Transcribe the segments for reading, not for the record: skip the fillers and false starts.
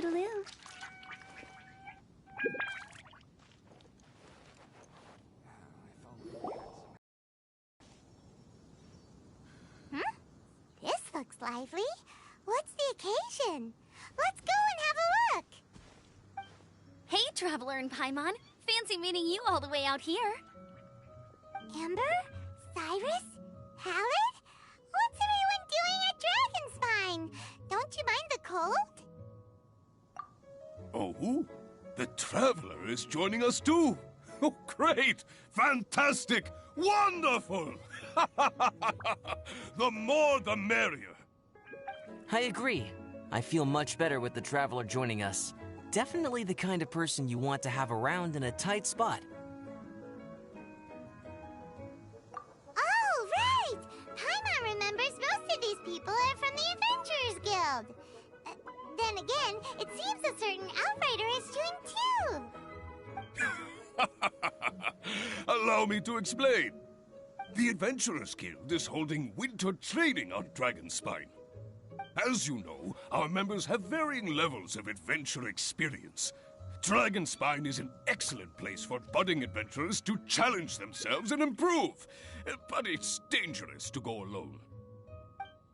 Toodaloo. This looks lively. What's the occasion? Let's go and have a look. Hey, Traveler and Paimon. Fancy meeting you all the way out here. Amber? Cyrus? Halid? What's everyone doing at Dragonspine? Don't you mind the cold? Oh, the Traveler is joining us too. Oh, great! Fantastic! Wonderful! The more the merrier. I agree. I feel much better with the Traveler joining us. Definitely the kind of person you want to have around in a tight spot. Oh, right! Paimon remembers most of these people are from the Adventurers Guild. Then again, it seems a certain outrider is doing too. Allow me to explain. The Adventurers Guild is holding winter training on Dragonspine. As you know, our members have varying levels of adventure experience. Dragonspine is an excellent place for budding adventurers to challenge themselves and improve, but it's dangerous to go alone.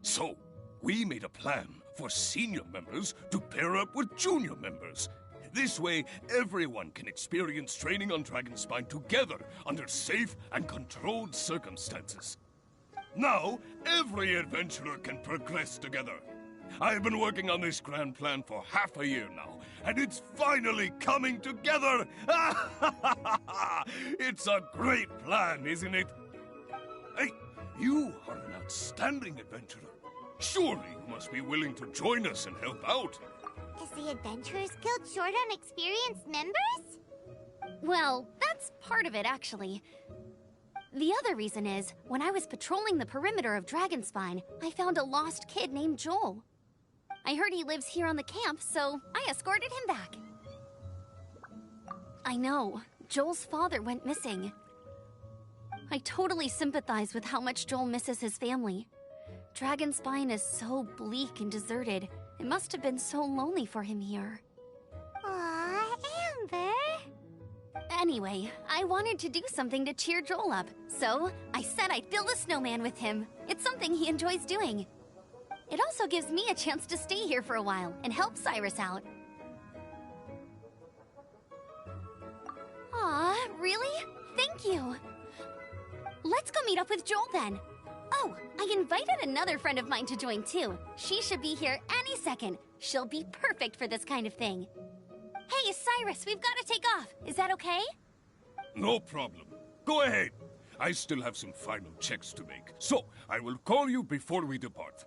So, we made a plan for senior members to pair up with junior members. This way, everyone can experience training on Dragonspine together under safe and controlled circumstances. Now, every adventurer can progress together. I've been working on this grand plan for half a year now, and it's finally coming together! It's a great plan, isn't it? Hey, you are an outstanding adventurer. Surely you must be willing to join us and help out. Is the Adventurers Guild short on experienced members? Well, that's part of it, actually. The other reason is, when I was patrolling the perimeter of Dragonspine, I found a lost kid named Joel. I heard he lives here on the camp, so I escorted him back. I know, Joel's father went missing. I totally sympathize with how much Joel misses his family. Dragonspine is so bleak and deserted. It must have been so lonely for him here. Aw, Amber. Anyway, I wanted to do something to cheer Joel up, so I said I'd build a snowman with him. It's something he enjoys doing. It also gives me a chance to stay here for a while and help Cyrus out. Aw, really? Thank you. Let's go meet up with Joel then. Oh, I invited another friend of mine to join too. She should be here any second. She'll be perfect for this kind of thing. Hey, Cyrus, we've got to take off. Is that okay? No problem. Go ahead. I still have some final checks to make, so I will call you before we depart.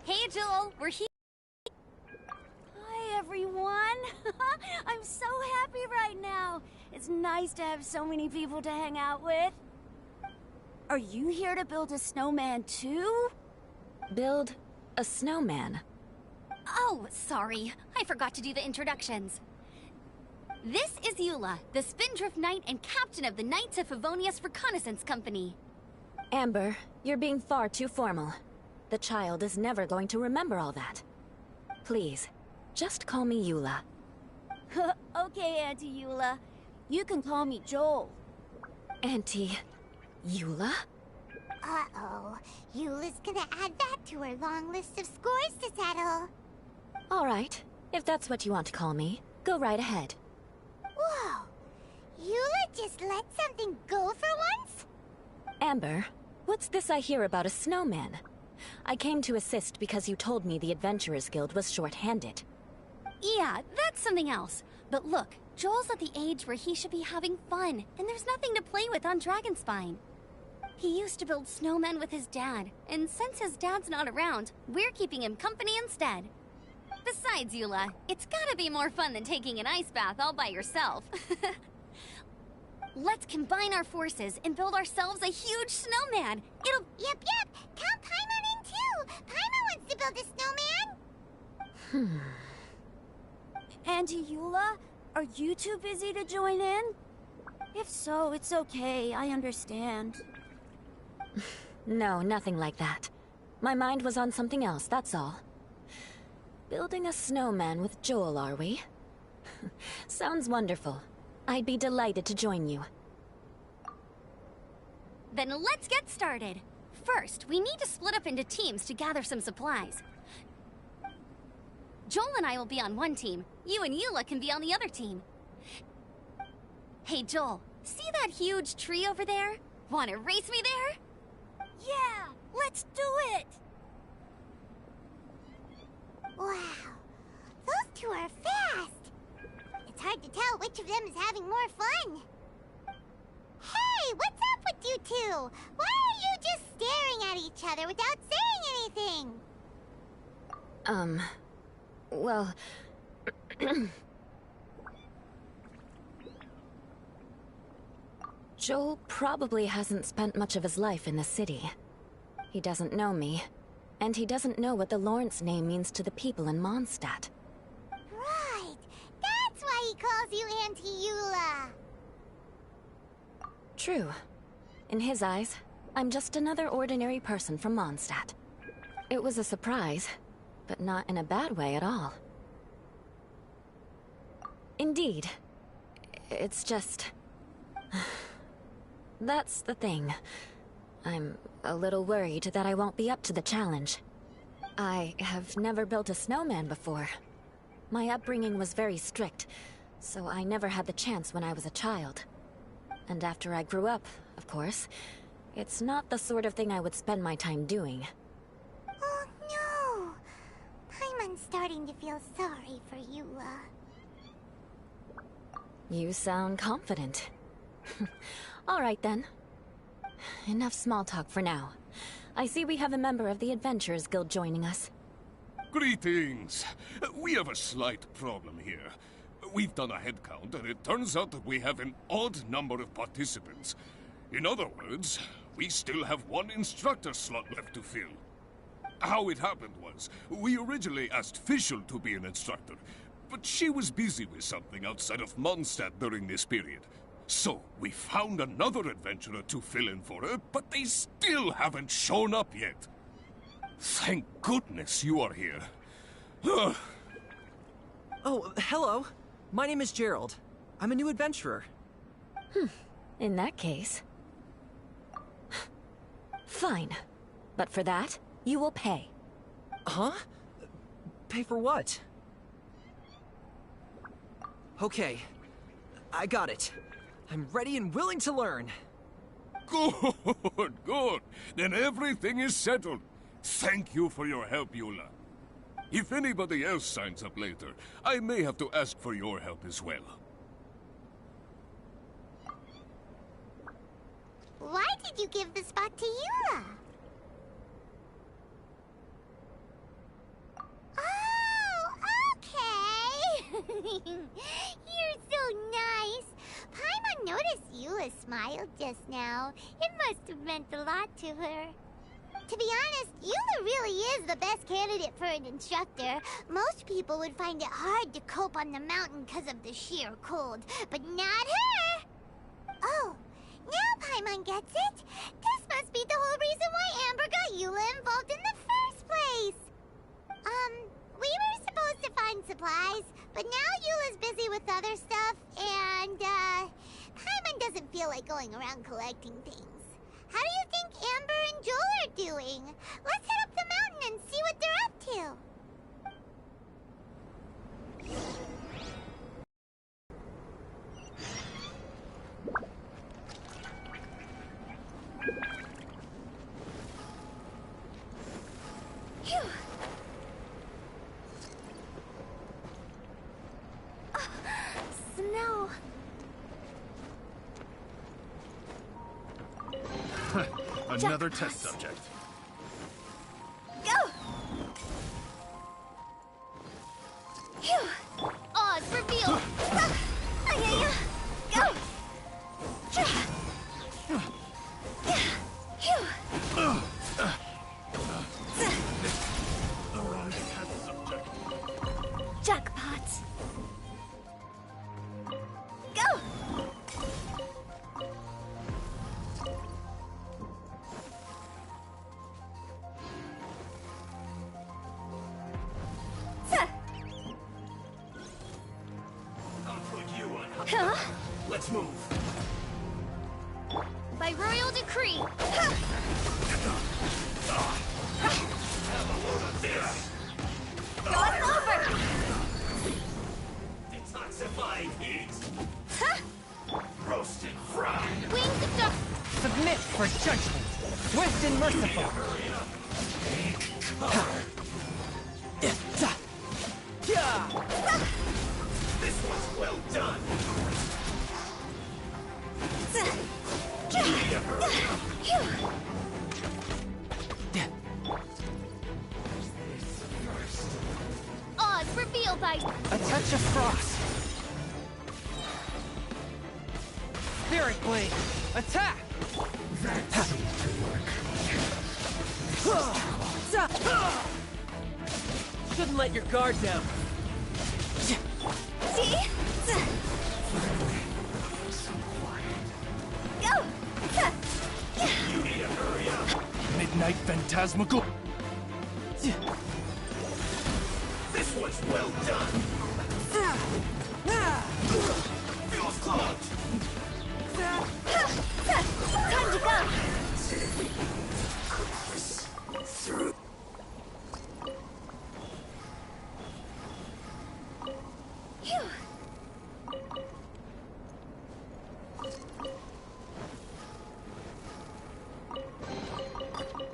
Hey, Joel, we're here. Hi, everyone. I'm so happy right now. It's nice to have so many people to hang out with. Are you here to build a snowman too? Build a snowman? Oh, sorry. I forgot to do the introductions. This is Eula, the Spindrift Knight and captain of the Knights of Favonius Reconnaissance Company. Amber, you're being far too formal. The child is never going to remember all that. Please, just call me Eula. Okay, Auntie Eula. You can call me Joel. Auntie Eula? Uh-oh. Eula's gonna add that to her long list of scores to settle. All right, if that's what you want to call me, go right ahead. Whoa! Eula just let something go for once? Amber, what's this I hear about a snowman? I came to assist because you told me the Adventurers Guild was short-handed. Yeah, that's something else. But look, Joel's at the age where he should be having fun, and there's nothing to play with on Dragonspine. He used to build snowmen with his dad, and since his dad's not around, we're keeping him company instead. Besides, Eula, it's gotta be more fun than taking an ice bath all by yourself. Let's combine our forces and build ourselves a huge snowman. It'll... Yep. Count Paimon in too. Paimon wants to build a snowman. Auntie Eula, are you too busy to join in? If so, it's okay. I understand. No, nothing like that. My mind was on something else, that's all. Building a snowman with Joel, are we? Sounds wonderful. I'd be delighted to join you. Then let's get started. First, we need to split up into teams to gather some supplies. Joel and I will be on one team. You and Eula can be on the other team. Hey, Joel, see that huge tree over there? Wanna race me there? Yeah, let's do it! Wow, those two are fast. It's hard to tell which of them is having more fun. Hey, what's up with you two? Why are you just staring at each other without saying anything? Well... Joel probably hasn't spent much of his life in the city. He doesn't know me, and he doesn't know what the Lawrence name means to the people in Mondstadt. Right, that's why he calls you Auntie Eula. True. In his eyes, I'm just another ordinary person from Mondstadt. It was a surprise, but not in a bad way at all. Indeed. It's just... That's the thing. I'm a little worried that I won't be up to the challenge. I have never built a snowman before. My upbringing was very strict, so I never had the chance when I was a child. And after I grew up, of course, it's not the sort of thing I would spend my time doing. Oh no! Paimon's starting to feel sorry for Eula. You sound confident. All right, then. Enough small talk for now. I see we have a member of the Adventurers Guild joining us. Greetings. We have a slight problem here. We've done a head count, and it turns out that we have an odd number of participants. In other words, we still have one instructor slot left to fill. How it happened was, we originally asked Fischl to be an instructor, but she was busy with something outside of Mondstadt during this period. So, we found another adventurer to fill in for her, but they still haven't shown up yet. Thank goodness you are here. Oh, hello. My name is Gerald. I'm a new adventurer. In that case... Fine. But for that, you will pay. Huh? Pay for what? Okay. I got it. I'm ready and willing to learn. Good. Then everything is settled. Thank you for your help, Eula. If anybody else signs up later, I may have to ask for your help as well. Why did you give the spot to Eula? Oh, okay. You're so nice. Paimon noticed Eula smiled just now. It must have meant a lot to her. To be honest, Eula really is the best candidate for an instructor. Most people would find it hard to cope on the mountain because of the sheer cold, but not her! Oh, now Paimon gets it. This must be the whole reason why Amber got Eula involved in the first place. We were supposed to find supplies, but now Eula's busy with other stuff, and, Paimon doesn't feel like going around collecting things. How do you think Amber and Joel are doing? Let's head up the mountain and see what they're up to. Phew. Snow. Another test subject. Go! Phew. Oz revealed. Go! Jackpot! Go! I'll put you on. Huh? Let's move. By royal decree. Cross over! Detoxifying heat. Roasted fried. Wings of dark. Submit for judgment. Swift and merciful. This one's well done. Odds revealed by. A touch of frost. Spirit blade. Attack! Shouldn't let your guard down. See? Go! You need to hurry up. Midnight Phantasmical. This one's well done. Feels clogged. Time to go! Phew.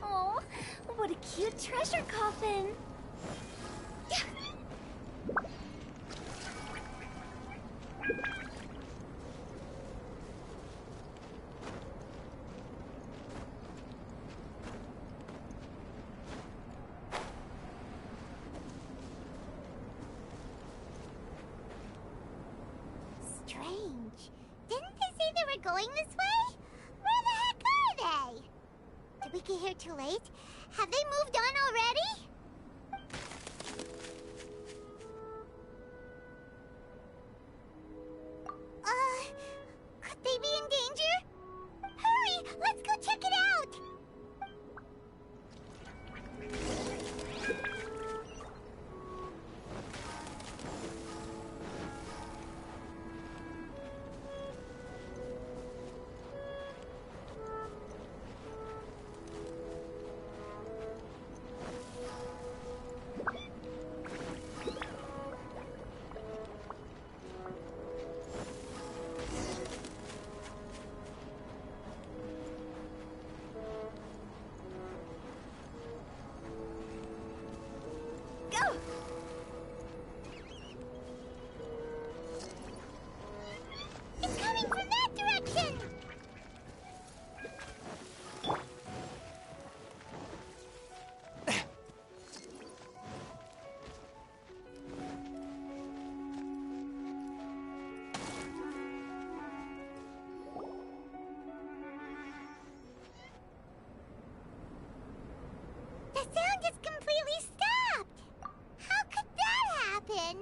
Oh, what a cute treasure coffin! Strange. Didn't they say they were going this way? Where the heck are they? Did we get here too late? Have they moved on already? Could they be in danger? Hurry! Let's go check it out! Go! It's coming from that direction! The sound is completely stopped! How could that happen?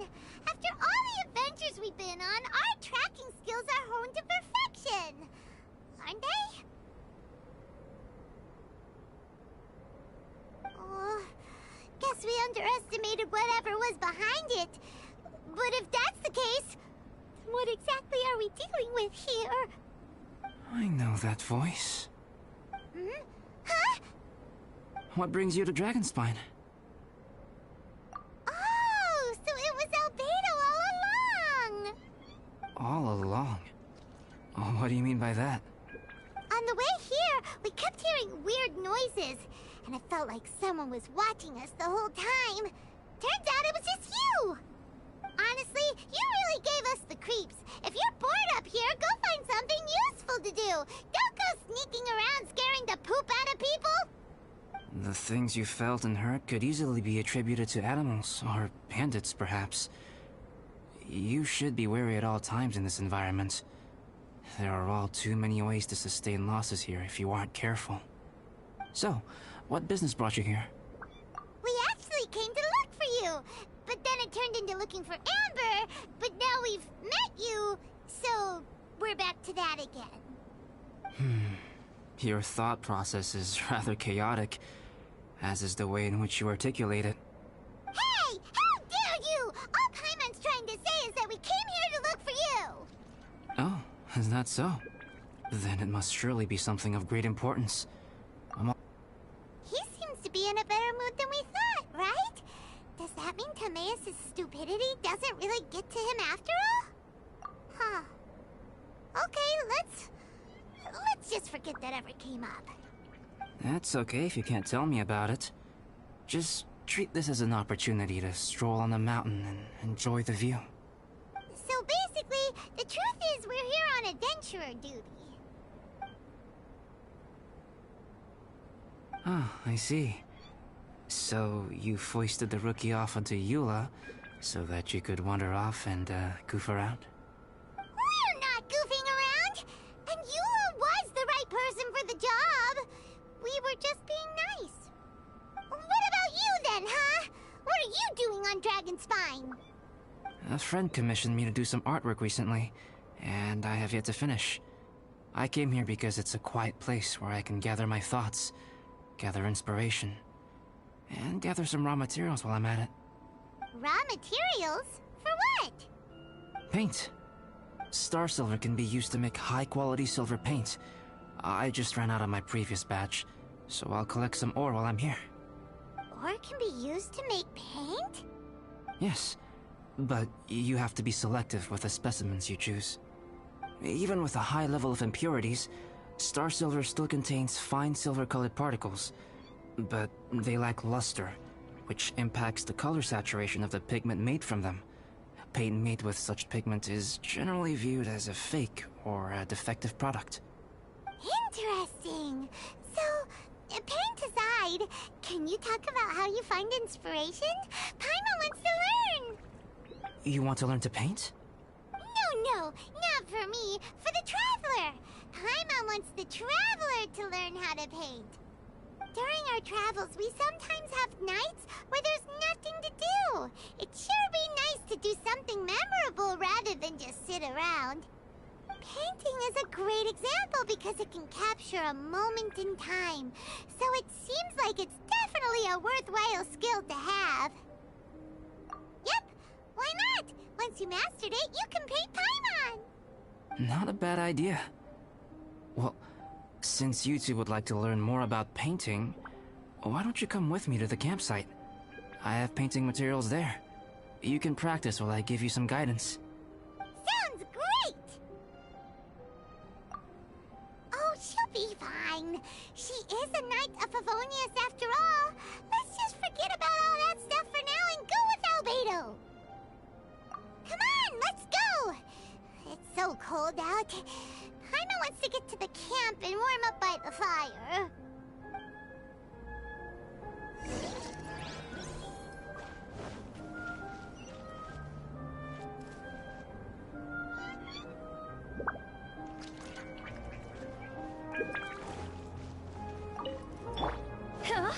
After all the adventures we've been on, our tracking skills are honed to perfection! Aren't they? Oh, guess we underestimated whatever was behind it. But if that's the case, what exactly are we dealing with here? I know that voice. Hmm? Huh? What brings you to Dragonspine? Oh, so it was Albedo all along! All along? Oh, what do you mean by that? On the way here, we kept hearing weird noises, and it felt like someone was watching us the whole time. Turns out it was just you! Honestly, you really gave us the creeps. If you're bored up here, go find something useful to do. Don't go sneaking around scaring the poop out of people. The things you felt and heard could easily be attributed to animals, or bandits, perhaps. You should be wary at all times in this environment. There are all too many ways to sustain losses here if you aren't careful. So, what business brought you here? We actually came to look for you, but then then it turned into looking for Amber, but now we've met you, so we're back to that again. Your thought process is rather chaotic, as is the way in which you articulate it. Hey! How dare you! All Paimon's trying to say is that we came here to look for you! Oh, is that so? Then it must surely be something of great importance. He seems to be in a better mood than we thought, right? Does that mean Timaeus' stupidity doesn't really get to him after all? Huh. Okay, let's just forget that ever came up. That's okay if you can't tell me about it. Just treat this as an opportunity to stroll on the mountain and enjoy the view. So basically, the truth is we're here on adventurer duty. Ah, I see. So you foisted the rookie off onto Eula so that you could wander off and goof around? We're not goofing around! And Eula was the right person for the job! We were just being nice. What about you then, huh? What are you doing on Dragonspine? A friend commissioned me to do some artwork recently, and I have yet to finish. I came here because it's a quiet place where I can gather my thoughts, gather inspiration, and gather some raw materials while I'm at it. Raw materials? For what? Paint. Star silver can be used to make high-quality silver paint. I just ran out of my previous batch, so I'll collect some ore while I'm here. Ore can be used to make paint? Yes, but you have to be selective with the specimens you choose. Even with a high level of impurities, star silver still contains fine silver-colored particles, but they lack luster, which impacts the color saturation of the pigment made from them. Paint made with such pigment is generally viewed as a fake or a defective product. Interesting. So, paint aside, can you talk about how you find inspiration? Paimon wants to learn! You want to learn to paint? No, not for me. For the Traveler. Paimon wants the Traveler to learn how to paint. During our travels, we sometimes have nights where there's nothing to do. It'd sure be nice to do something memorable rather than just sit around. Painting is a great example because it can capture a moment in time. So it seems like it's definitely a worthwhile skill to have. Yep, why not? Once you mastered it, you can paint Paimon! Not a bad idea. Well, since you two would like to learn more about painting, why don't you come with me to the campsite? I have painting materials there. You can practice while I give you some guidance. Sounds great! Oh, she'll be fine. She is a Knight of Favonius after all. Let's just forget about all that stuff for now and go with Albedo. Come on, let's go! It's so cold out. Paimon wants to get to the camp and warm up by the fire. Huh?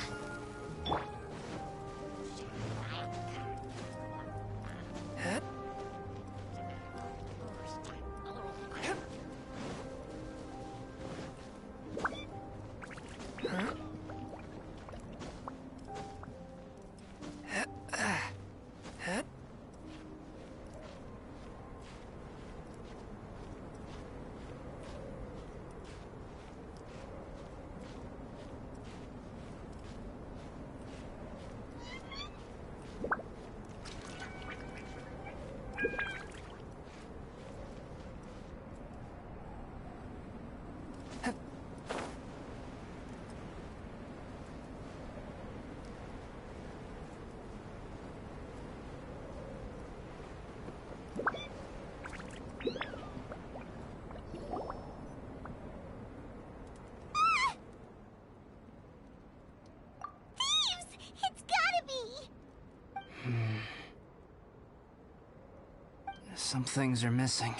Some things are missing.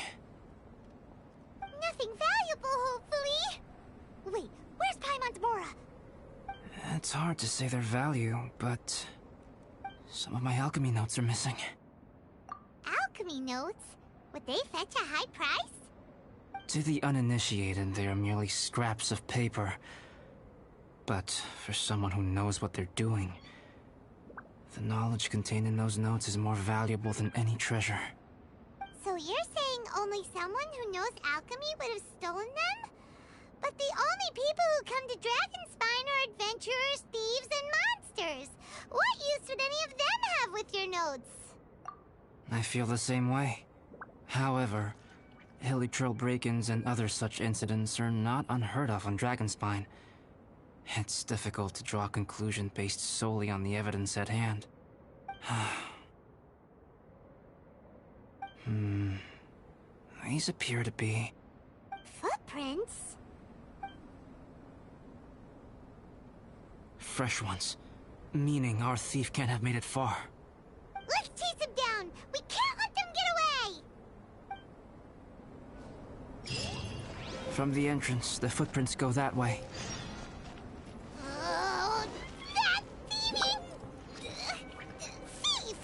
Nothing valuable, hopefully. Wait, where's Paimon's Mora? It's hard to say their value, but Some of my alchemy notes are missing. Alchemy notes? Would they fetch a high price? To the uninitiated, they are merely scraps of paper. But for someone who knows what they're doing, the knowledge contained in those notes is more valuable than any treasure. So you're saying only someone who knows alchemy would have stolen them? But the only people who come to Dragonspine are adventurers, thieves, and monsters. What use would any of them have with your notes? I feel the same way. However, Hilly-Trail break-ins and other such incidents are not unheard of on Dragonspine. It's difficult to draw a conclusion based solely on the evidence at hand. These appear to be... Footprints? fresh ones. Meaning our thief can't have made it far. Let's chase him down! We can't let them get away! From the entrance, the footprints go that way. Oh, that thieving... thief!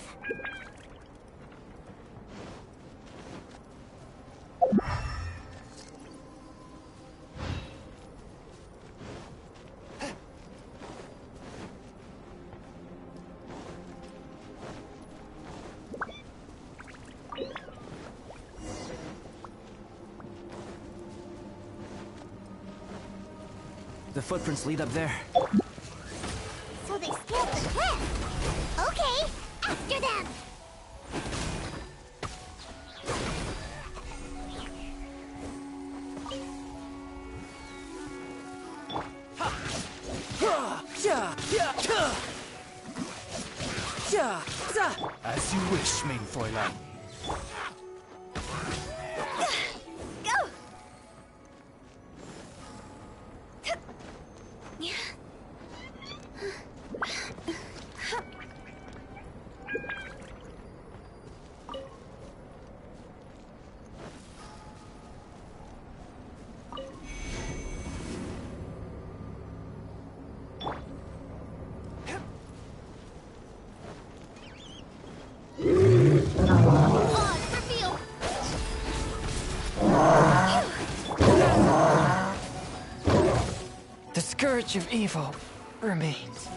The footprints lead up there. So they scaled the cliff! Okay, after them! As you wish, mein Fräulein. Go! The scourge of evil remains.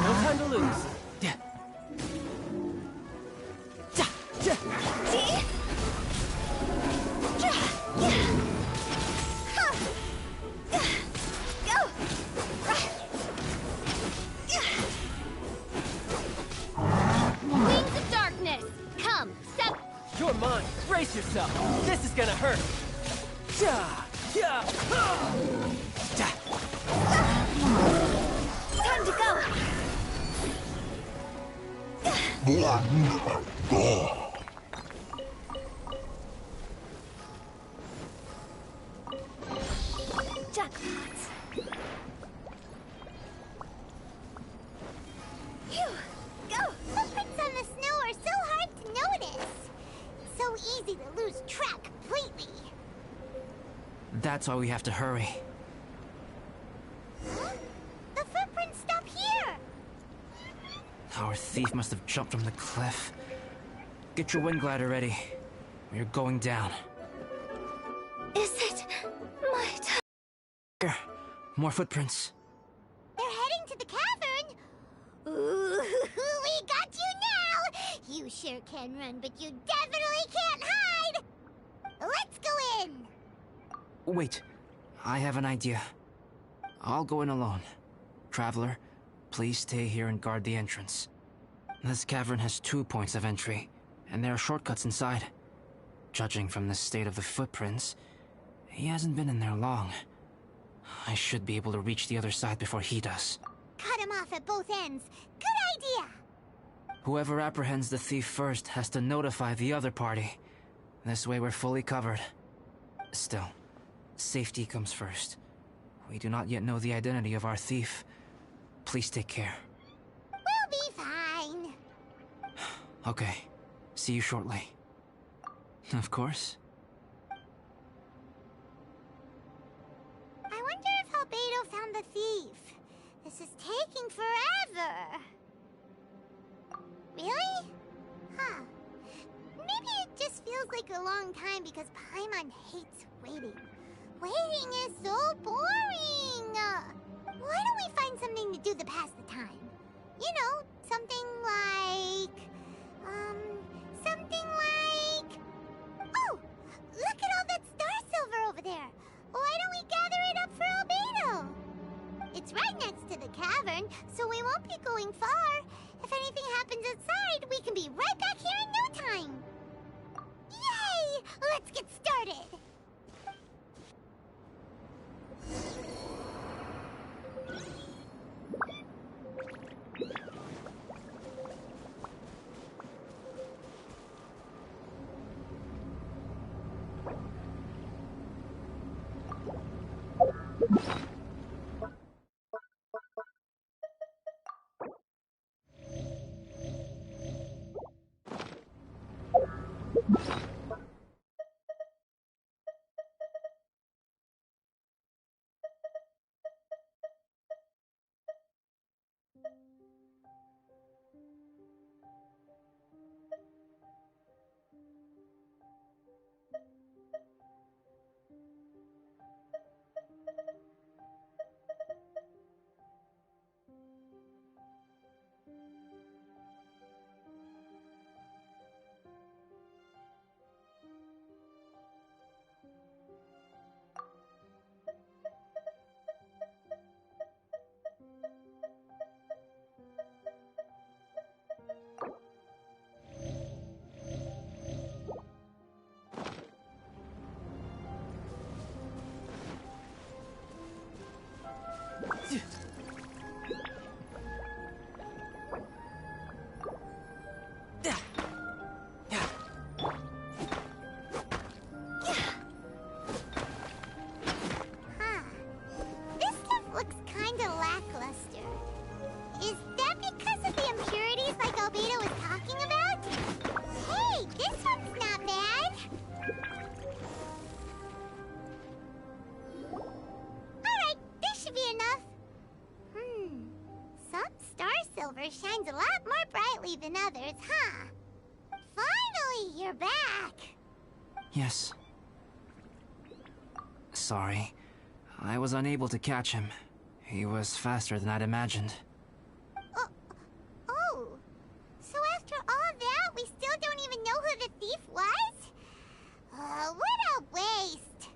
No time to lose. Wings of darkness! Come, step. You're mine. Brace yourself. This is gonna hurt. Time to go! Jackpots. Phew! Go! Footprints on the snow are so hard to notice. So easy to lose track completely. That's why we have to hurry. Huh? The footprints stop here! Our thief must have jumped from the cliff. Get your wind glider ready. We're going down. Is it my time? Here, more footprints. They're heading to the cavern! Ooh, we got you now! You sure can run, but you definitely can't hide! Let's go in! Wait, I have an idea. I'll go in alone. Traveler, please stay here and guard the entrance. This cavern has 2 points of entry, and there are shortcuts inside. Judging from the state of the footprints, he hasn't been in there long. I should be able to reach the other side before he does. Cut him off at both ends. Good idea! Whoever apprehends the thief first has to notify the other party. This way we're fully covered. Still, safety comes first. We do not yet know the identity of our thief. Please take care. We'll be fine. Okay. See you shortly. Of course. Albedo found the thief. This is taking forever. Really? Huh. Maybe it just feels like a long time because Paimon hates waiting. Waiting is so boring! Why don't we find something to do to pass the time? You know, something like... Oh! Look at all that star silver over there! Why don't we gather it up for Albedo? It's right next to the cavern, so we won't be going far. If anything happens outside, we can be right back here in no time. Yay! Let's get started! Shines a lot more brightly than others, huh? Finally, you're back! Yes. Sorry. I was unable to catch him. He was faster than I'd imagined. Oh. So after all that, we still don't even know who the thief was? What a waste!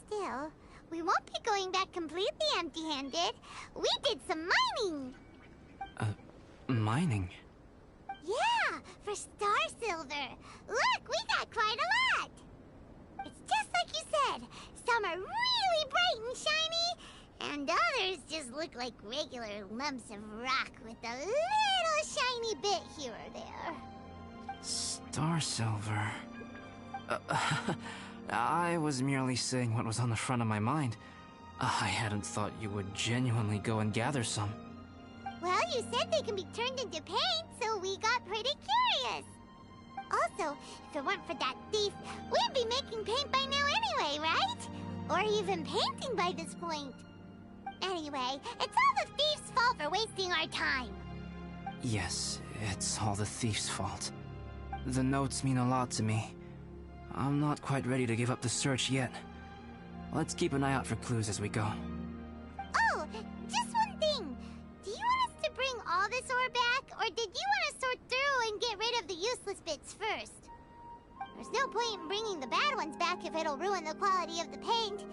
Still, we won't be going back completely empty-handed. We did some mining! Mining? Yeah, for star silver. Look, we got quite a lot. It's just like you said. Some are really bright and shiny, and others just look like regular lumps of rock with a little shiny bit here or there. Star silver. I was merely saying what was on the front of my mind. I hadn't thought you would genuinely go and gather some. Well, you said they can be turned into paint, so we got pretty curious. Also, if it weren't for that thief, we'd be making paint by now anyway, right? Or even painting by this point. Anyway, it's all the thief's fault for wasting our time. Yes, it's all the thief's fault. The notes mean a lot to me. I'm not quite ready to give up the search yet. Let's keep an eye out for clues as we go. Oh, just one thing. Do you want us to bring all this ore back, or did you want to sort through and get rid of the useless bits first? There's no point in bringing the bad ones back if it'll ruin the quality of the paint.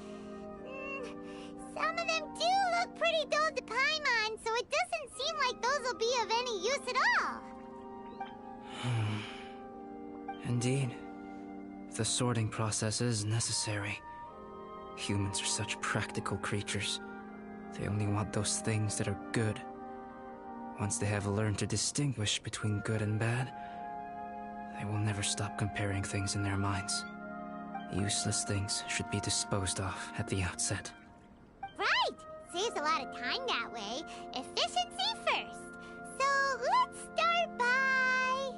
Some of them do look pretty dull to Paimon, so it doesn't seem like those will be of any use at all. Indeed. The sorting process is necessary. Humans are such practical creatures. They only want those things that are good. Once they have learned to distinguish between good and bad, they will never stop comparing things in their minds. Useless things should be disposed of at the outset. Right! Saves a lot of time that way. Efficiency first. So let's start by...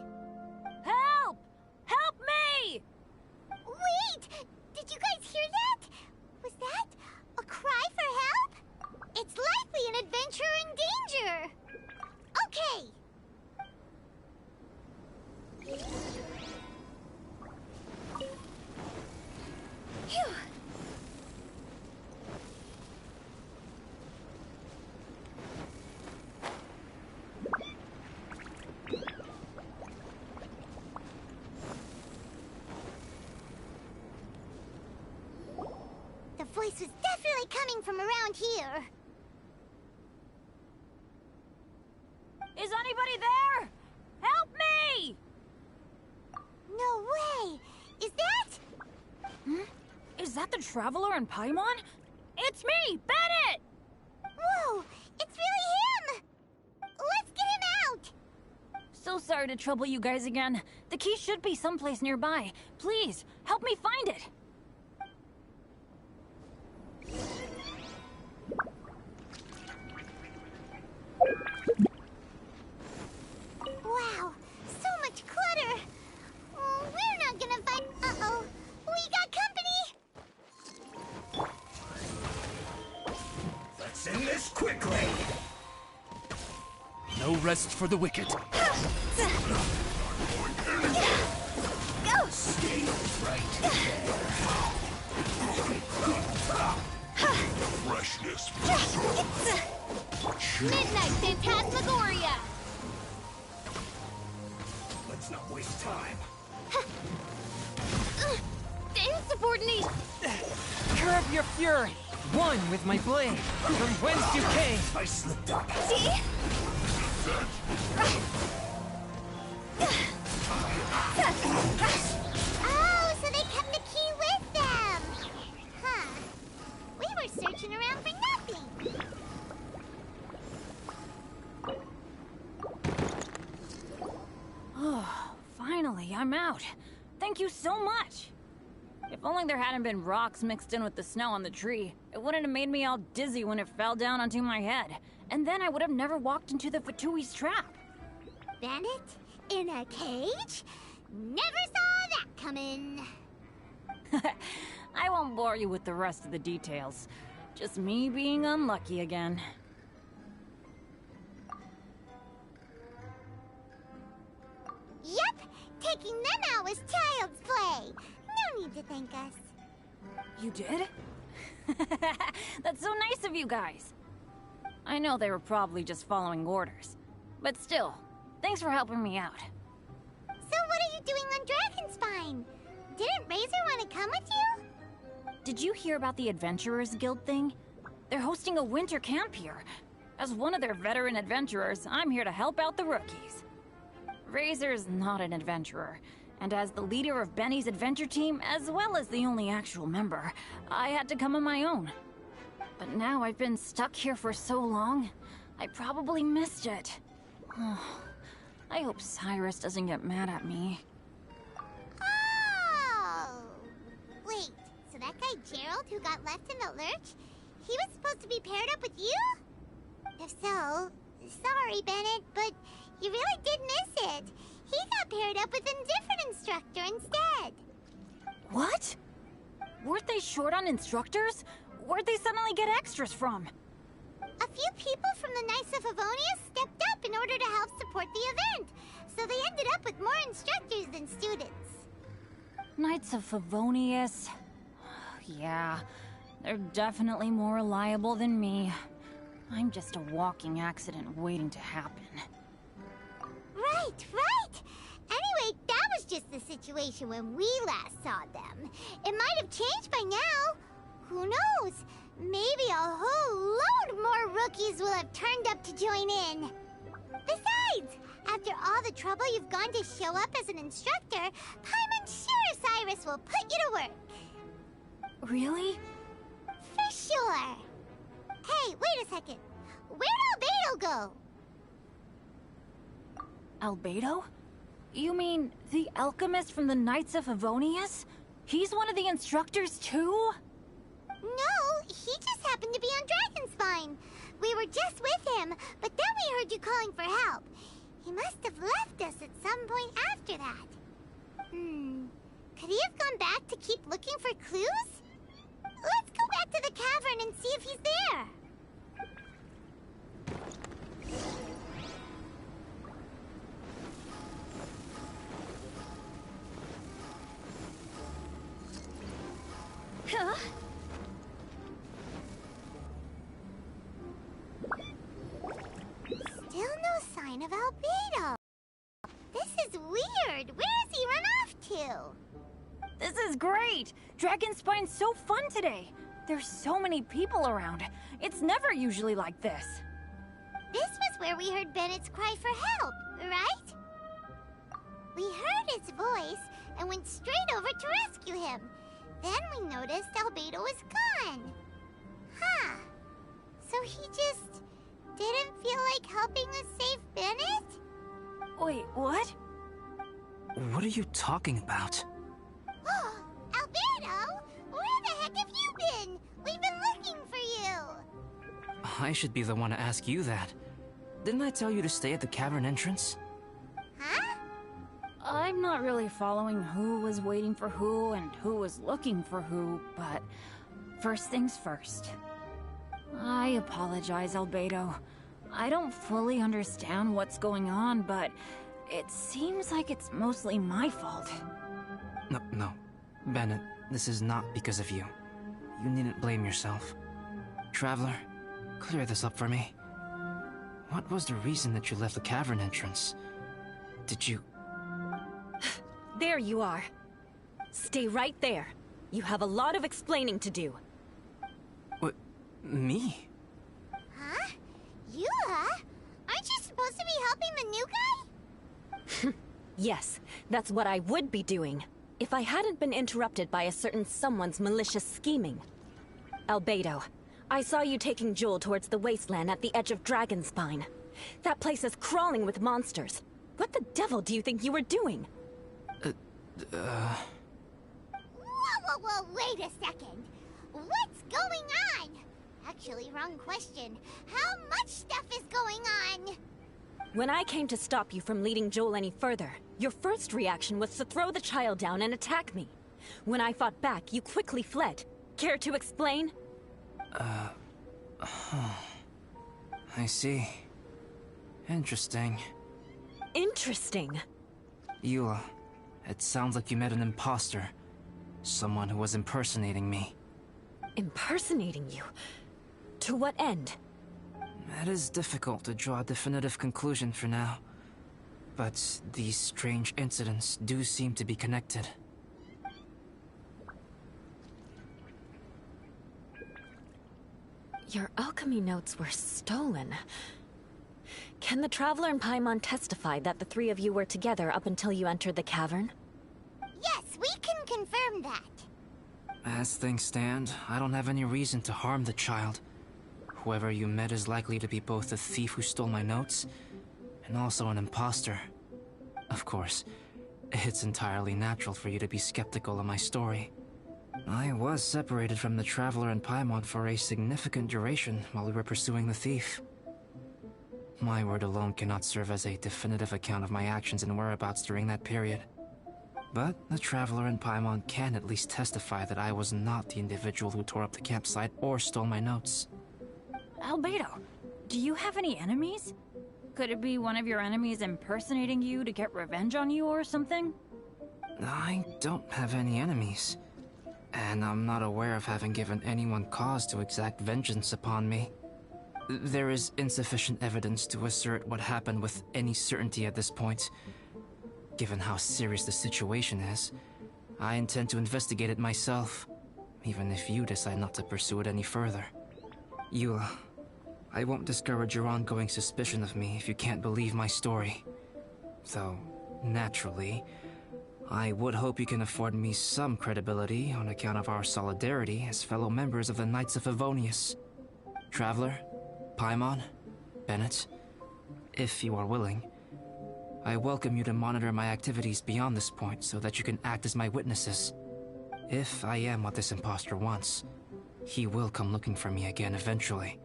Help! Help me! Wait! Did you guys hear that? Was that a cry for help? voice was definitely coming from around here. Is anybody there? Help me! No way! Is that? Is that the Traveler and Paimon? It's me, Bennett! Whoa! It's really him! Let's get him out! So sorry to trouble you guys again. The key should be someplace nearby. Please, help me find it. Wow, so much clutter! Oh, we're not gonna find... Uh-oh, we got company! Let's end this quickly! No rest for the wicked. Go! Stay right there. Freshness. Midnight Phantasmagoria! Let's not waste time. Insubordinate! Curb your fury! One with my blade, from whence you came! I slipped up. See? Oh, so they kept the key with them! Huh. We were searching around for nothing! Oh, finally, I'm out. Thank you so much. If only there hadn't been rocks mixed in with the snow on the tree, it wouldn't have made me all dizzy when it fell down onto my head. And then I would have never walked into the Fatui's trap. Bandit? In a cage? Never saw that coming! I won't bore you with the rest of the details. Just me being unlucky again. Yep! Taking them out was child's play! No need to thank us. You did? That's so nice of you guys. I know they were probably just following orders. But still, thanks for helping me out. So what are you doing on Dragonspine? Didn't Razor want to come with you? Did you hear about the Adventurers Guild thing? They're hosting a winter camp here. As one of their veteran adventurers, I'm here to help out the rookies. Razor's not an adventurer, and as the leader of Benny's adventure team, as well as the only actual member, I had to come on my own. But now I've been stuck here for so long, I probably missed it. I hope Cyrus doesn't get mad at me. Oh! Wait, so that guy Gerald who got left in the lurch, he was supposed to be paired up with you? If so, sorry, Bennett, but you really did miss it. He got paired up with a different instructor instead. What? Weren't they short on instructors? Where'd they suddenly get extras from? A few people from the Knights of Avonia stepped up in order to help support the event, so they ended up with more instructors than students. Knights of Favonius. Yeah, they're definitely more reliable than me. I'm just a walking accident waiting to happen. Right, right! Anyway, that was just the situation when we last saw them. It might have changed by now. Who knows? Maybe a whole load more rookies will have turned up to join in. Besides, after all the trouble you've gone to show up as an instructor, I'm sure Cyrus will put you to work. Really? For sure. Hey, wait a second. Where'd Albedo go? Albedo? You mean the alchemist from the Knights of Favonius? He's one of the instructors too? No, he just happened to be on Dragonspine. We were just with him, but then we heard you calling for help. He must have left us at some point after that. Could he have gone back to keep looking for clues? Let's go back to the cavern and see if he's there. Huh? Still no sign of Albedo. This is weird. Where has he run off to? This is great! Dragonspine's so fun today! There's so many people around. It's never usually like this. This was where we heard Bennett's cry for help, right? We heard his voice and went straight over to rescue him. Then we noticed Albedo was gone. Huh. So he just didn't feel like helping us save Bennett? Wait, what? What are you talking about? Oh, Albedo! Where the heck have you been? We've been looking for you! I should be the one to ask you that. Didn't I tell you to stay at the cavern entrance? Huh? I'm not really following who was waiting for who and who was looking for who, but first things first. I apologize, Albedo. I don't fully understand what's going on, but it seems like it's mostly my fault. No. Bennett, this is not because of you. You needn't blame yourself. Traveler, clear this up for me. What was the reason that you left the cavern entrance? Did you... There you are. Stay right there. You have a lot of explaining to do. What? Me? Huh? Eula? Aren't you supposed to be helping the new guy? Yes, that's what I would be doing, if I hadn't been interrupted by a certain someone's malicious scheming. Albedo, I saw you taking Joel towards the wasteland at the edge of Dragonspine. That place is crawling with monsters. What the devil do you think you were doing? Whoa, wait a second. What's going on? Actually, wrong question. How much stuff is going on? When I came to stop you from leading Joel any further, your first reaction was to throw the child down and attack me. When I fought back, you quickly fled. Care to explain? I see. Interesting. Interesting. Eula, it sounds like you met an imposter. Someone who was impersonating me. Impersonating you? To what end? It is difficult to draw a definitive conclusion for now. But these strange incidents do seem to be connected. Your alchemy notes were stolen. Can the Traveler and Paimon testify that the three of you were together up until you entered the cavern? Yes, we can confirm that. As things stand, I don't have any reason to harm the child. Whoever you met is likely to be both the thief who stole my notes, and also an imposter. Of course, it's entirely natural for you to be skeptical of my story. I was separated from the Traveler and Paimon for a significant duration while we were pursuing the thief. My word alone cannot serve as a definitive account of my actions and whereabouts during that period. But the Traveler and Paimon can at least testify that I was not the individual who tore up the campsite or stole my notes. Albedo, do you have any enemies? Could it be one of your enemies impersonating you to get revenge on you or something? I don't have any enemies. And I'm not aware of having given anyone cause to exact vengeance upon me. There is insufficient evidence to assert what happened with any certainty at this point. Given how serious the situation is, I intend to investigate it myself, even if you decide not to pursue it any further. Eula, I won't discourage your ongoing suspicion of me if you can't believe my story. Though, naturally, I would hope you can afford me some credibility on account of our solidarity as fellow members of the Knights of Favonius. Traveler, Paimon, Bennett, if you are willing, I welcome you to monitor my activities beyond this point so that you can act as my witnesses. If I am what this imposter wants, he will come looking for me again eventually.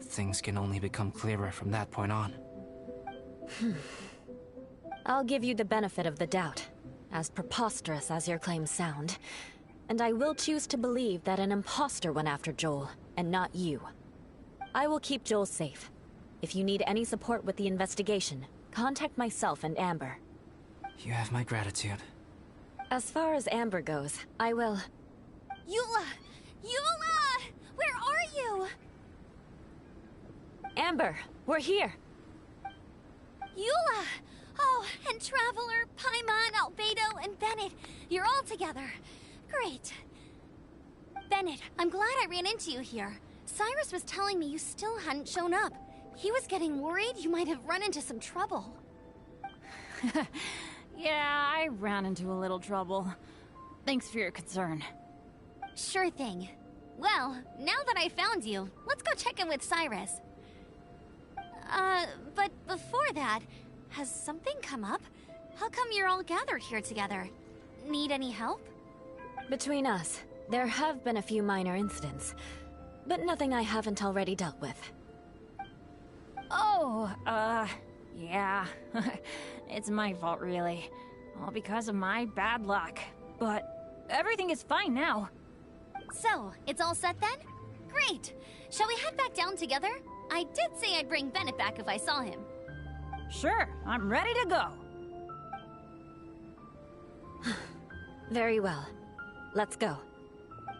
Things can only become clearer from that point on. I'll give you the benefit of the doubt, as preposterous as your claims sound. And I will choose to believe that an imposter went after Joel, and not you. I will keep Joel safe. If you need any support with the investigation, contact myself and Amber. You have my gratitude. As far as Amber goes, I will... Eula! Eula! Where are you? Amber, we're here! Eula! Oh, and Traveler, Paimon, Albedo, and Bennett. You're all together. Great. Bennett, I'm glad I ran into you here. Cyrus was telling me you still hadn't shown up. He was getting worried you might have run into some trouble. Yeah, I ran into a little trouble. Thanks for your concern. Sure thing. Well, now that I found you, let's go check in with Cyrus. But before that, has something come up? How come you're all gathered here together? Need any help? Between us, there have been a few minor incidents, but nothing I haven't already dealt with. Oh, yeah. It's my fault, really. All because of my bad luck. But everything is fine now. So, it's all set then? Great! Shall we head back down together? I did say I'd bring Bennett back if I saw him. Sure, I'm ready to go. Very well. Let's go.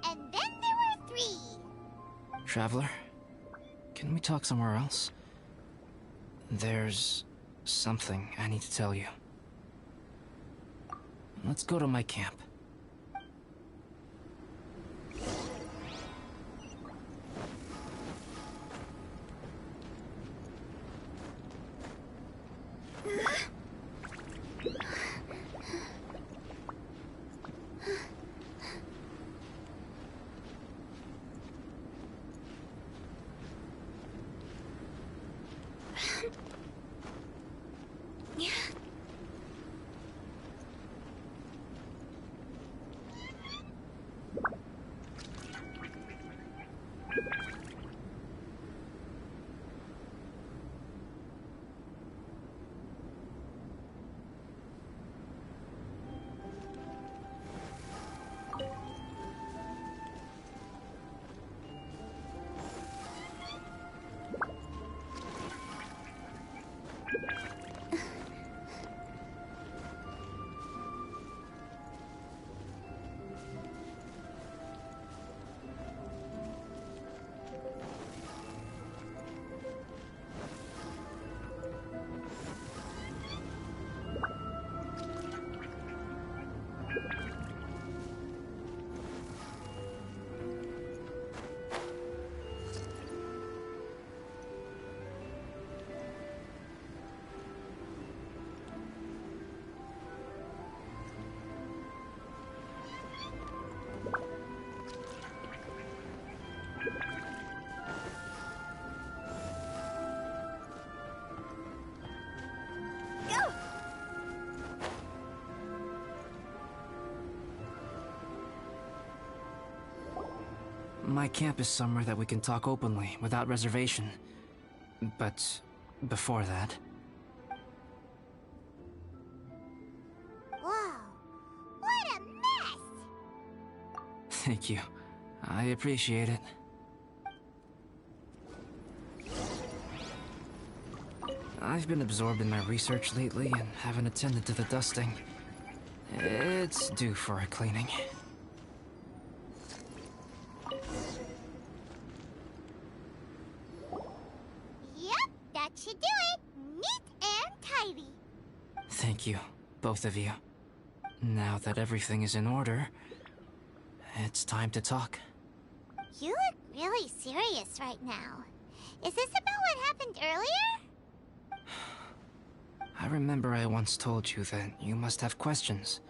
And then there were 3. Traveler, can we talk somewhere else? There's something I need to tell you. Let's go to my camp. My camp is somewhere that we can talk openly, without reservation. But before that... Whoa, what a mess! Thank you. I appreciate it. I've been absorbed in my research lately and haven't attended to the dusting. It's due for a cleaning. Yep, that should do it. Neat and tidy. Thank you, both of you. Now that everything is in order, it's time to talk. You look really serious right now. Is this about what happened earlier? I remember I once told you that you must have questions,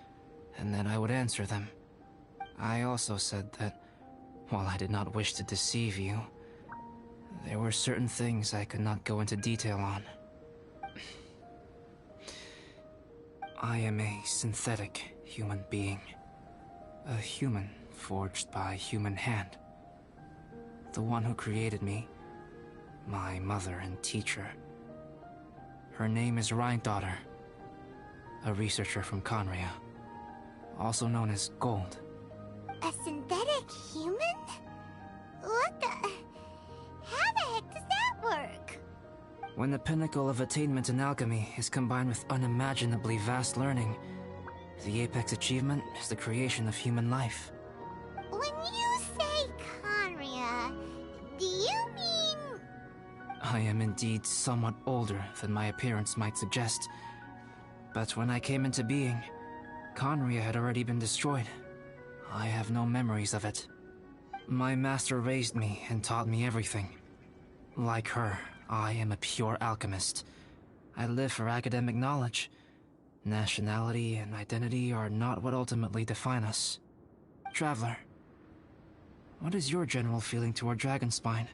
and that I would answer them. I also said that, while I did not wish to deceive you, there were certain things I could not go into detail on. I am a synthetic human being. A human forged by human hand. The one who created me, my mother and teacher. Her name is Rhine-daughter, a researcher from Conria, also known as Gold. A synthetic human? What the... How the heck does that work? When the pinnacle of attainment in alchemy is combined with unimaginably vast learning, the apex achievement is the creation of human life. When you say Conria, do you mean... I am indeed somewhat older than my appearance might suggest. But when I came into being, Conria had already been destroyed. I have no memories of it. My master raised me and taught me everything. Like her, I am a pure alchemist. I live for academic knowledge. Nationality and identity are not what ultimately define us. Traveler, what is your general feeling toward Dragonspine?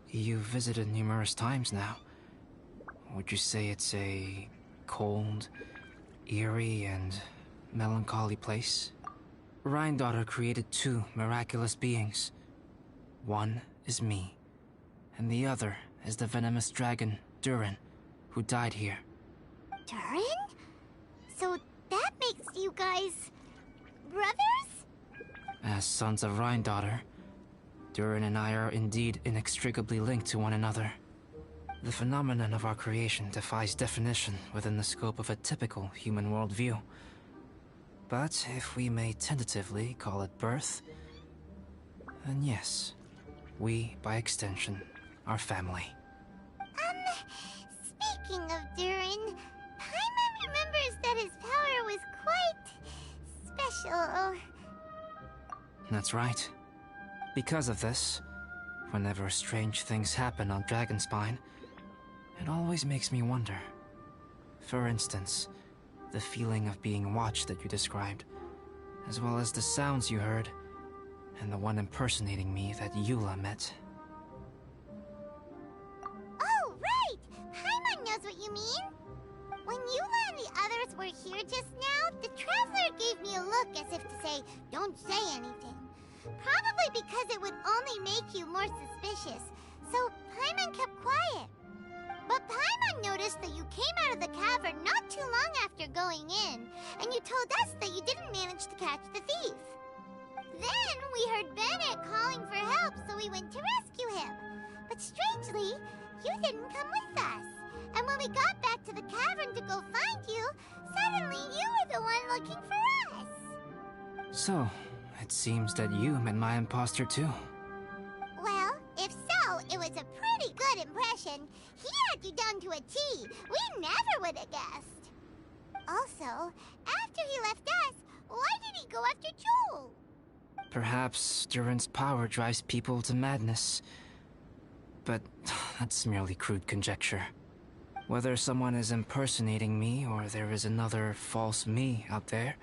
You've visited numerous times now. Would you say it's a cold, eerie, and melancholy place? Rhine-daughter created two miraculous beings. One is me, and the other is the venomous dragon, Durin, who died here. Durin? So that makes you guys... brothers? As sons of Rhine-daughter, Durin and I are indeed inextricably linked to one another. The phenomenon of our creation defies definition within the scope of a typical human worldview. But if we may tentatively call it birth, then yes, we, by extension, are family. Speaking of Durin, Paimon remembers that his power was quite... special. That's right. Because of this, whenever strange things happen on Dragonspine, it always makes me wonder. For instance, the feeling of being watched that you described, as well as the sounds you heard, and the one impersonating me that Eula met. Oh, right! Paimon knows what you mean. When Eula and the others were here just now, the Traveler gave me a look as if to say, don't say anything. Probably because it would only make you more suspicious, so Paimon kept quiet. But Paimon noticed that you came out of the cavern not too long after going in, and you told us that you didn't manage to catch the thief. Then we heard Bennett calling for help, so we went to rescue him. But strangely, you didn't come with us. And when we got back to the cavern to go find you, suddenly you were the one looking for us. So, it seems that you met my imposter too. Well, if so, it was a pretty good impression. He had you down to a T. We never would have guessed. Also, after he left us, why did he go after Joel? Perhaps Durin's power drives people to madness. But that's merely crude conjecture. Whether someone is impersonating me or there is another false me out there,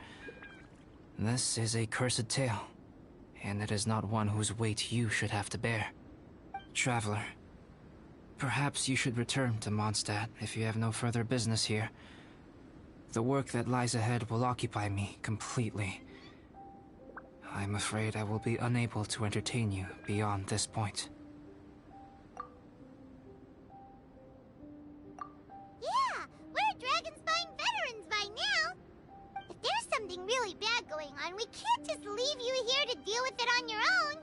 this is a cursed tale, and it is not one whose weight you should have to bear. Traveler, perhaps you should return to Mondstadt if you have no further business here. The work that lies ahead will occupy me completely. I'm afraid I will be unable to entertain you beyond this point. Yeah, we're Dragonspine veterans by now. If there's something really bad going on, we can't just leave you here to deal with it on your own.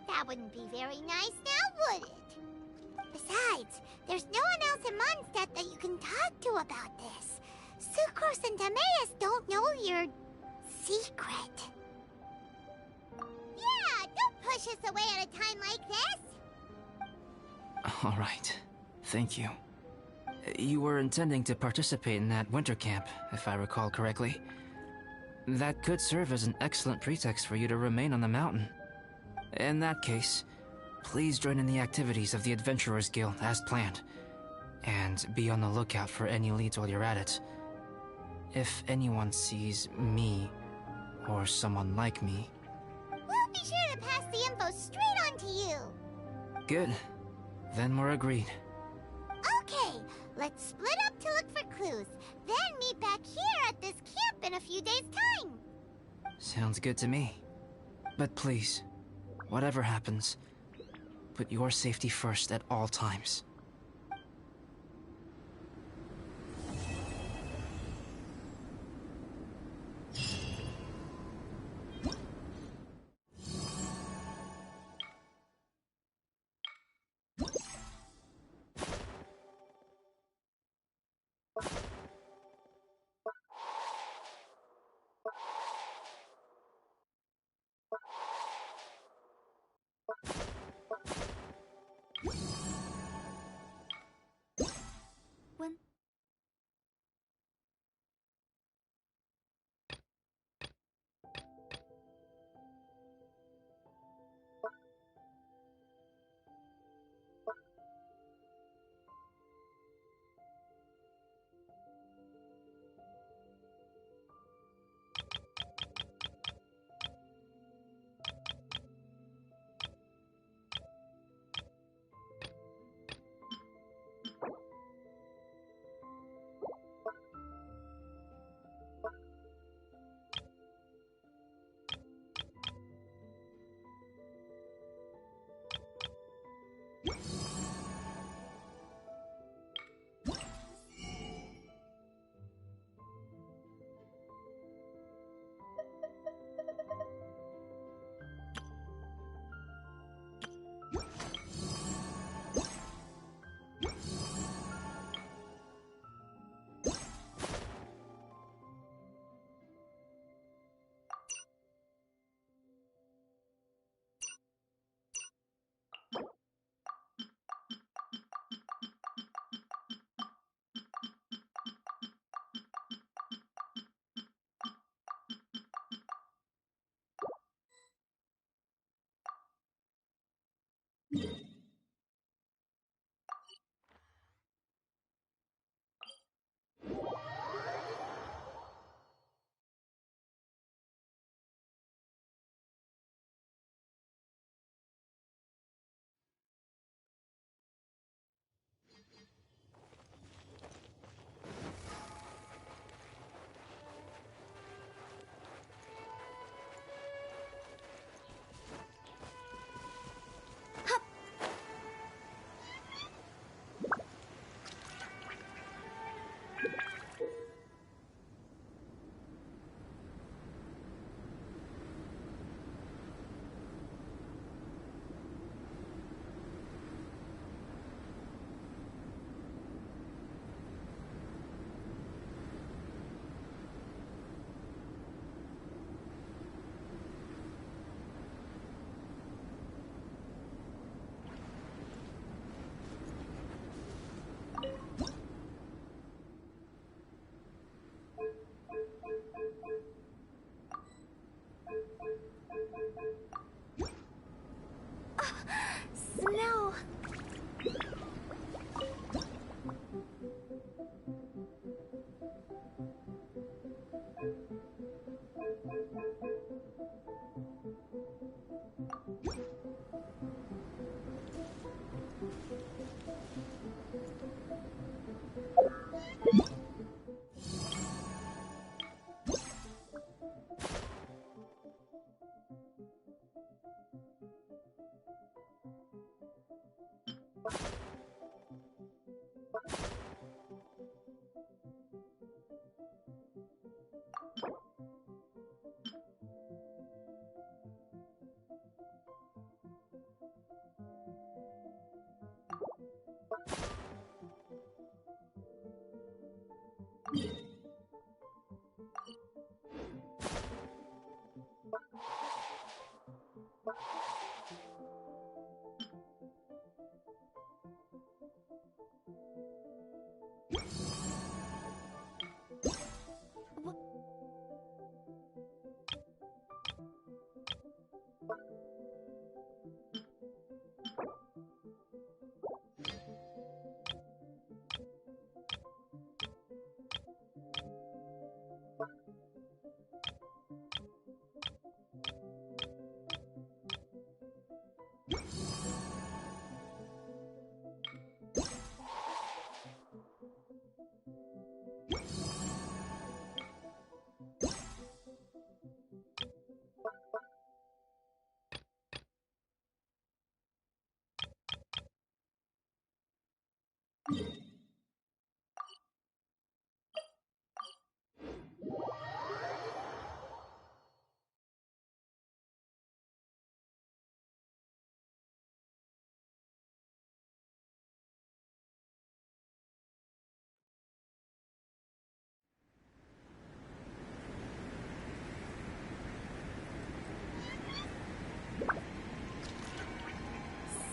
That wouldn't be very nice now, would it? Besides, there's no one else in Mondstadt that you can talk to about this. Sucrose and Timaeus don't know your secret. Yeah, don't push us away at a time like this. All right. Thank you. You were intending to participate in that winter camp, if I recall correctly. That could serve as an excellent pretext for you to remain on the mountain. In that case, please join in the activities of the Adventurers Guild as planned, and be on the lookout for any leads while you're at it. If anyone sees me, or someone like me... We'll be sure to pass the info straight on to you. Good. Then we're agreed. Okay, let's split up to look for clues, then meet back here at this camp in a few days' time. Sounds good to me. But please, whatever happens, put your safety first at all times. When...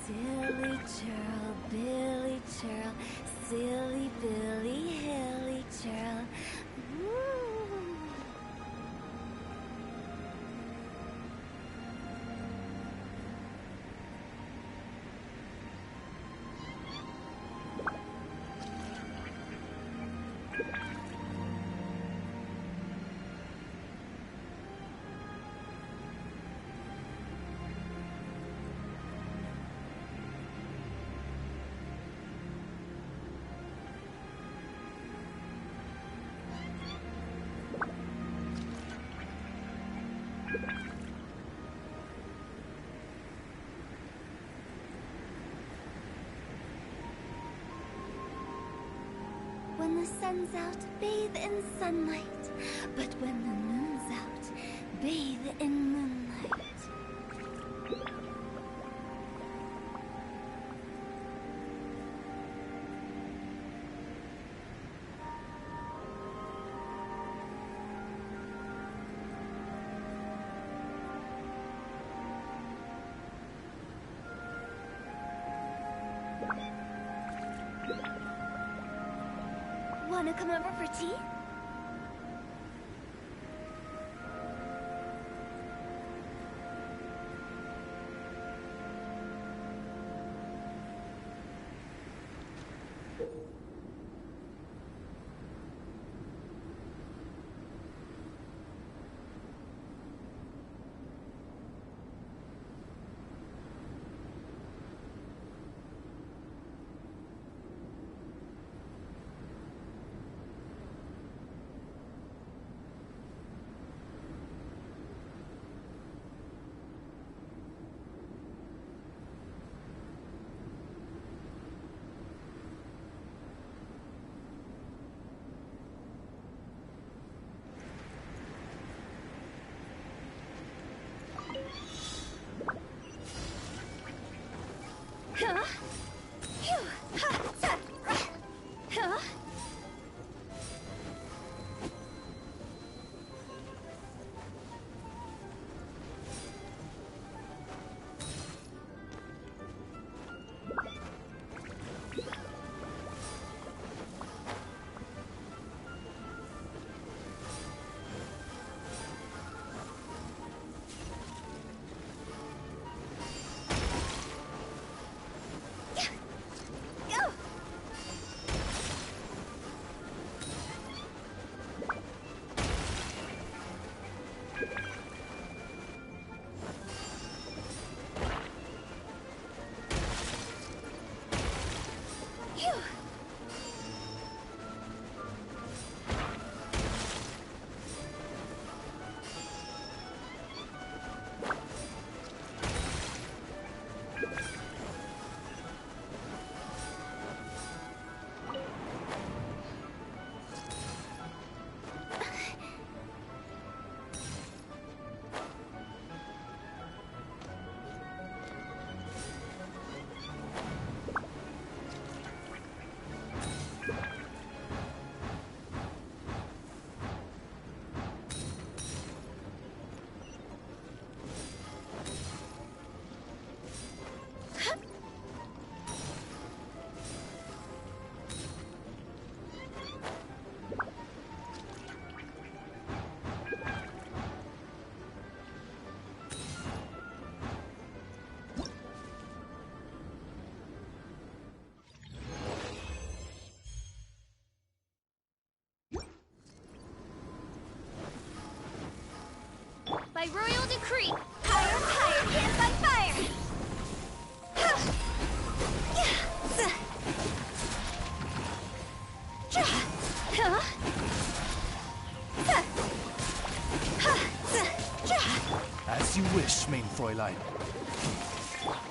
Silly churl, Billy churl, silly Billy, hilly churl. Ooh. When the sun's out, bathe in sunlight. But when the moon's out, bathe in moonlight. Wanna come over for tea? by royal decree. Higher, higher, hit by fire. As you wish, main Fräulein.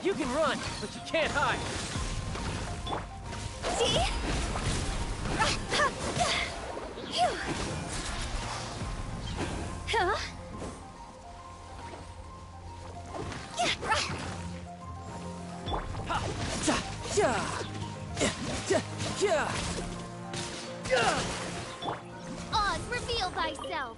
You can run, but you can't hide. See? Huh? Oz, reveal thyself.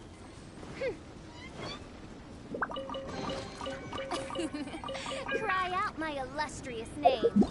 Cry out my illustrious name.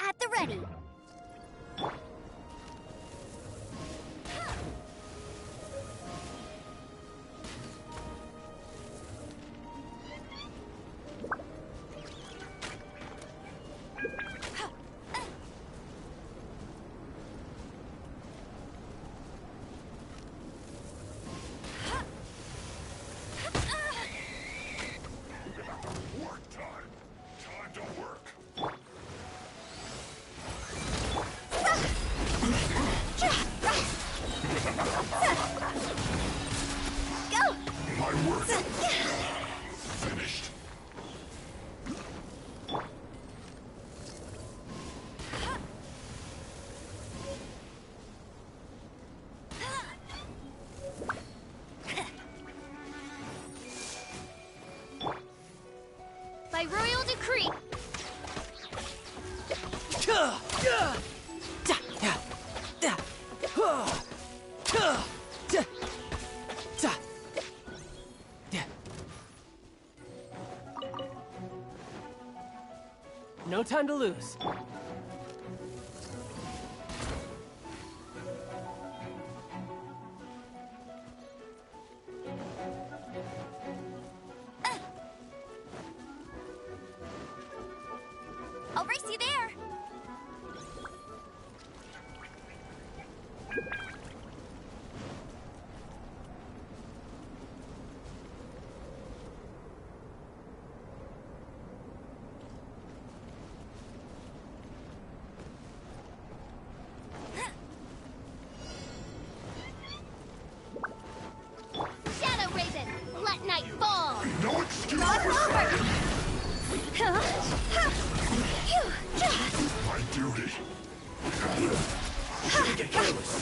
At the ready. By royal decree. No time to lose. I'll race you there. Shadow Raven, let night fall. No excuse Cross for over. my duty. Get careless.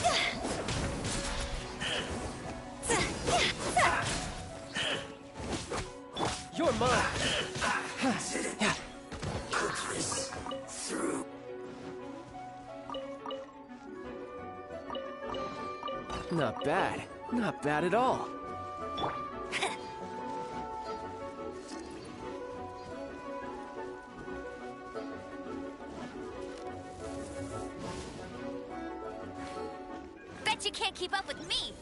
You're mine. Through. Not bad. Not bad at all. Bet you can't keep up with me.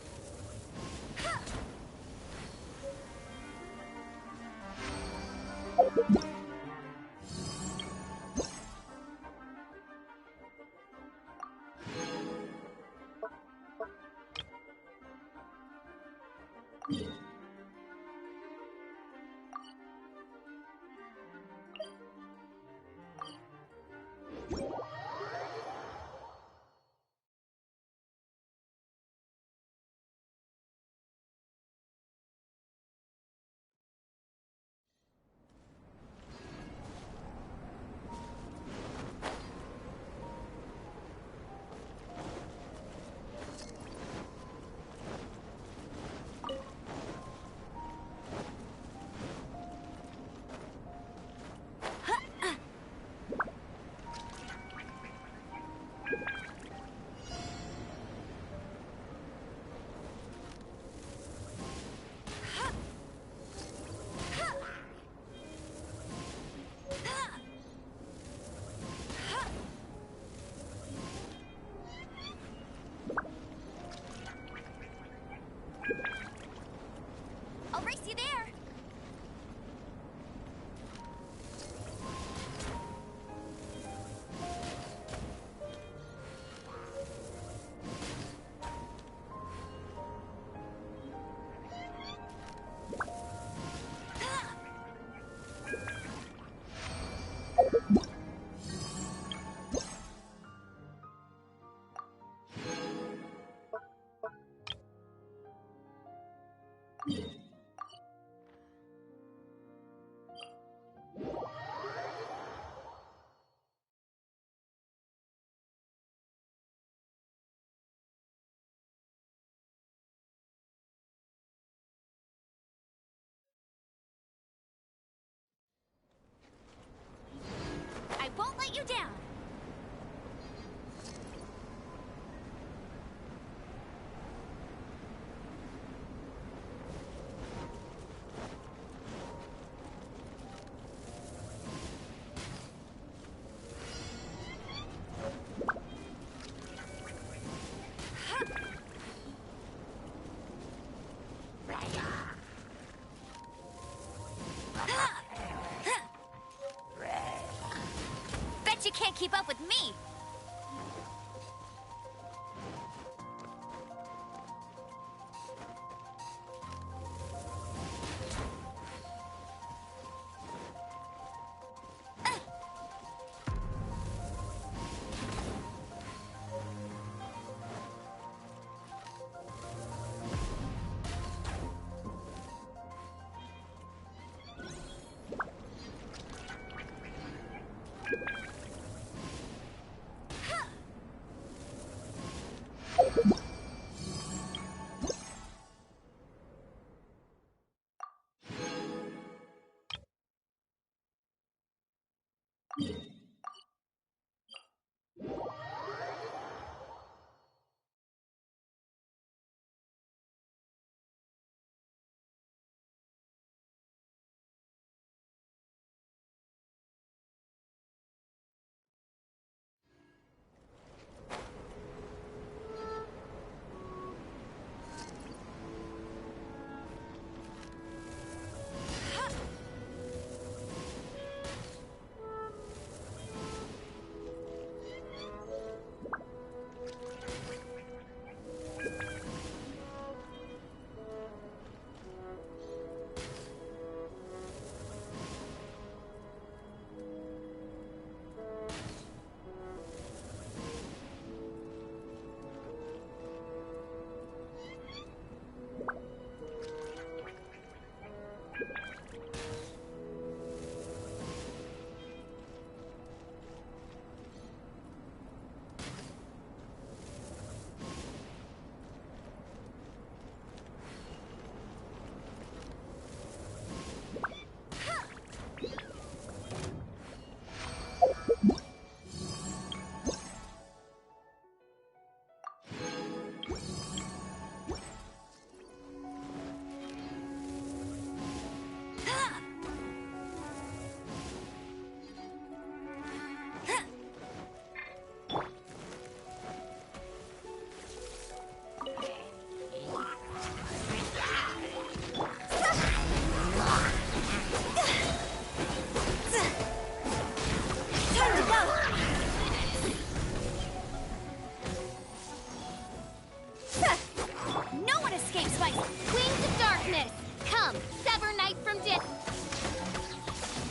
I'll race you there. I won't let you down. Bet you can't keep up with me.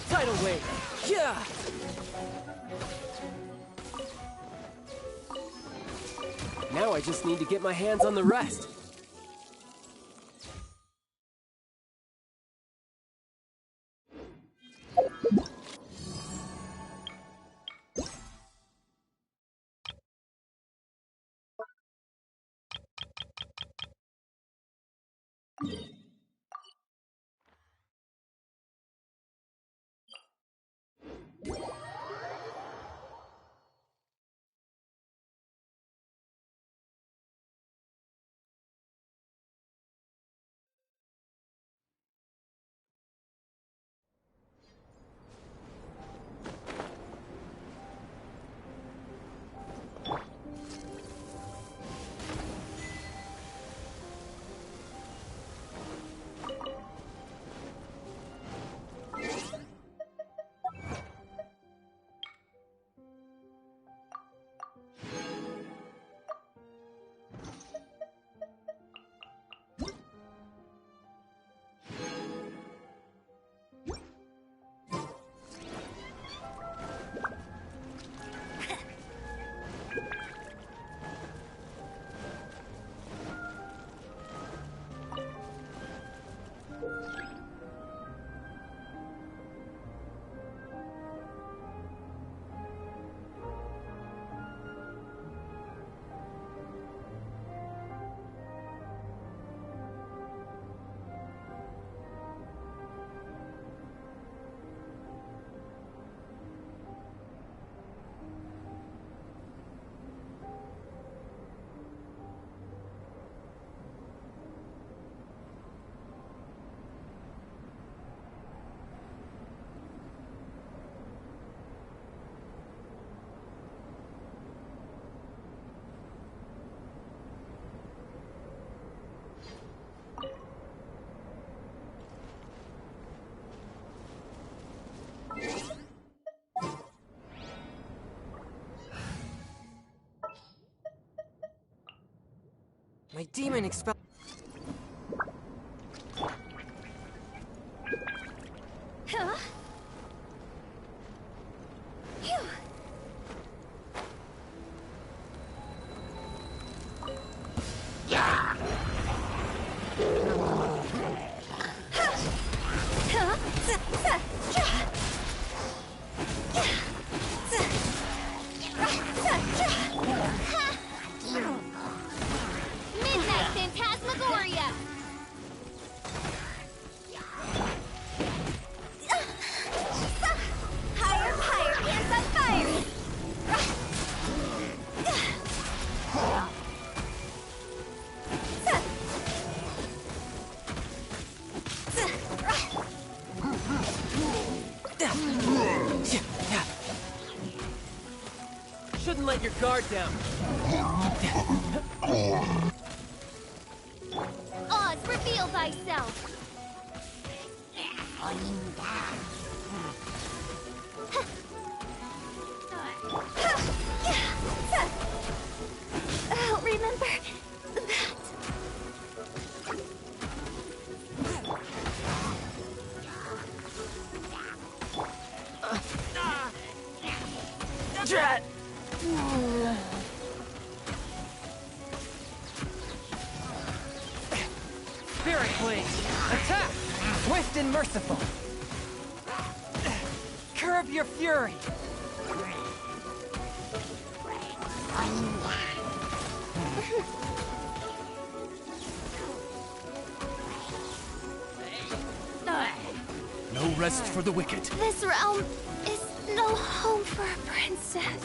Tidal wave! Yeah! Now I just need to get my hands on the rest. My demon expel. Huh? Phew. Midnight Phantasmagoria! Higher, higher, hands on fire! Shouldn't let your guard down. Oz, reveal thyself! I'll remember Drat! Spirit Blade! Attack! Swift and merciful! Curb your fury! No rest for the wicked. this realm is no home for a princess.